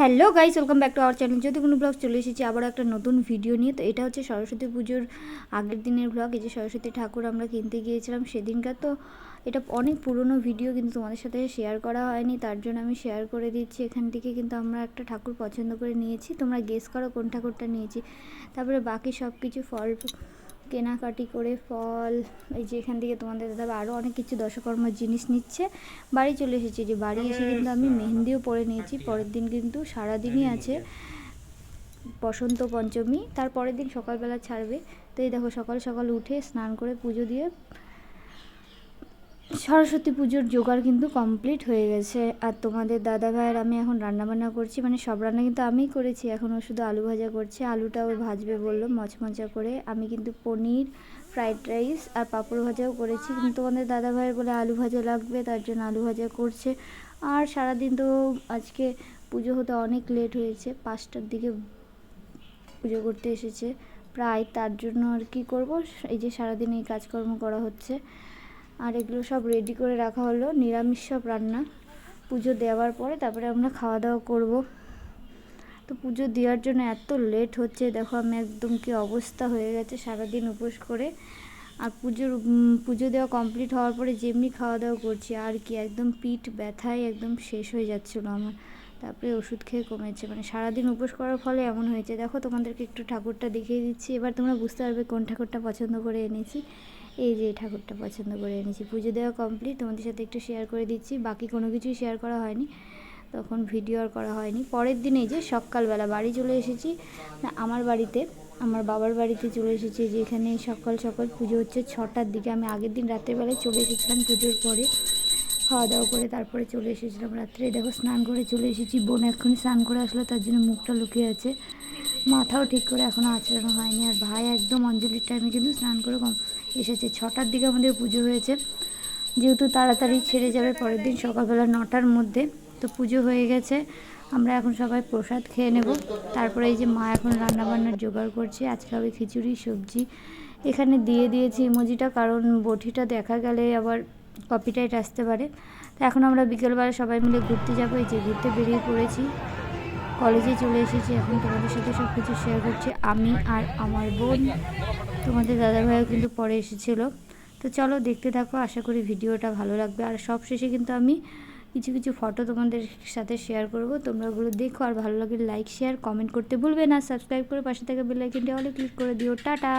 Hello guys, welcome back to our channel. যদি কোনো blog চলে এসেছি আবার একটা নতুন ভিডিও নিয়ে। তো এটা হচ্ছে সরস্বতী পুজোর আগের দিনের ব্লগ। এই যে সরস্বতী ঠাকুর আমরা কিনতে গিয়েছিলাম সেদিনকার। তো এটা অনেক পুরনো ভিডিও, কিন্তু তোমাদের সাথে শেয়ার করা হয়নি, তার জন্য আমি শেয়ার করে দিচ্ছি এখান থেকে। কিন্তু আমরা একটা ঠাকুর পছন্দ করে নিয়েছি, তোমরা গেস করো কোন ঠাকুরটা নিয়েছি। তারপরে বাকি সব কিছু ফল কেনাকাটি করে, ফল এই যে এখান থেকে তোমাদের দাদা আরও অনেক কিছু দশকর্মার জিনিস নিচ্ছে। বাড়ি চলে এসেছি। যে বাড়ি এসে কিন্তু আমি মেহেন্দিও পরে নিয়েছি। পরের দিন কিন্তু সারাদিনই আছে বসন্ত পঞ্চমী, তার পরের দিন সকালবেলা ছাড়বে। তো এই দেখো সকাল সকাল উঠে স্নান করে পুজো দিয়ে সরস্বতী পুজোর জোগাড় কিন্তু কমপ্লিট হয়ে গেছে। আর তোমাদের দাদা ভাইয়ের আমি এখন রান্নাবান্না করছি, মানে সব রান্না কিন্তু আমিই করেছি। এখন ও শুধু আলু ভাজা করছে, আলুটাও ভাজবে বললো মচমচা করে। আমি কিন্তু পনির, ফ্রাইড রাইস আর পাঁপড় ভাজাও করেছি, কিন্তু তোমাদের দাদা ভাইয়ের বলে আলু ভাজা লাগবে, তার জন্য আলু ভাজা করছে। আর সারাদিন তো আজকে পুজো হতে অনেক লেট হয়েছে, 5টার দিকে পুজো করতে এসেছে প্রায়, তার জন্য আর কি করব, এই যে সারাদিন এই কাজকর্ম করা হচ্ছে। আর এগুলো সব রেডি করে রাখা হলো, নিরামিষ সব রান্না। পুজো দেওয়ার পরে তারপরে আমরা খাওয়া দাওয়া করব। তো পুজো দেওয়ার জন্য এত লেট হচ্ছে, দেখো আমি একদম কি অবস্থা হয়ে গেছে সারাদিন উপোস করে। আর পুজো দেওয়া কমপ্লিট হওয়ার পরে যেমনি খাওয়া দাওয়া করছি, আর কি একদম পিঠ ব্যথায় একদম শেষ হয়ে যাচ্ছিলো আমার। তারপরে ওষুধ খেয়ে কমেছে, মানে সারাদিন উপোস করার ফলে এমন হয়েছে। দেখো তোমাদেরকে একটু ঠাকুরটা দেখিয়ে দিচ্ছি, এবার তোমরা বুঝতে পারবে কোন ঠাকুরটা পছন্দ করে এনেছি। এই যে ঠাকুরটা পছন্দ করে এনেছি। পুজো দেওয়া কমপ্লিট, তোমাদের সাথে একটু শেয়ার করে দিচ্ছি, বাকি কোনো কিছুই শেয়ার করা হয়নি, তখন ভিডিও আর করা হয়নি। পরের দিনে যে সকালবেলা বাড়ি চলে এসেছি, না আমার বাড়িতে, আমার বাবার বাড়িতে চলে এসেছি। যে এখানে সকাল সকাল পুজো হচ্ছে 6টার দিকে। আমি আগের দিন রাতের বেলায় চলে এসেছিলাম পুজোর পরে, খাওয়া দাওয়া করে তারপরে চলে এসেছিলাম রাত্রে। দেখো স্নান করে চলে এসেছি, বোন এক্ষুনি স্নান করে আসলো, তার জন্য মুখটা লুকিয়ে আছে, মাথাও ঠিক করে এখনও আঁচড়ানো হয়নি। আর ভাই একদম অঞ্জলির টাইমে কিন্তু স্নান করে এসেছে। 6টার দিকে আমাদের পুজো হয়েছে, যেহেতু তাড়াতাড়ি ছেড়ে যাবে পরের দিন সকালবেলা 9টার মধ্যে। তো পুজো হয়ে গেছে, আমরা এখন সবাই প্রসাদ খেয়ে নেব। তারপরে এই যে মা এখন রান্নাবান্নার জোগাড় করছে। আজকে হবে খিচুড়ি, সবজি। এখানে দিয়ে দিয়েছি ইমোজিটা, কারণ বটিটা দেখা গেলে আবার কপিরাইট আসতে পারে। তো এখন আমরা বিকেলবেলা সবাই মিলে ঘুরতে যাবো। এই যে ঘুরতে বেরিয়ে পড়েছি, কলেজে চলে এসেছি। এখন তোমাদের সাথে সব কিছু শেয়ার করছি, আমি আর আমার বোন। তোমাদের দাদাভাইও কিন্তু পরে এসেছিলো। তো চলো দেখতে থাকো, আশা করি ভিডিওটা ভালো লাগবে। আর সব শেষে কিন্তু আমি কিছু কিছু ফটো তোমাদের সাথে শেয়ার করব, তোমরা ওগুলো দেখো। আর ভালো লাগলে লাইক, শেয়ার, কমেন্ট করতে ভুলবে না। সাবস্ক্রাইব করে পাশে থাকা বেল আইকনটি অলে ক্লিক করে দিও। টাটা।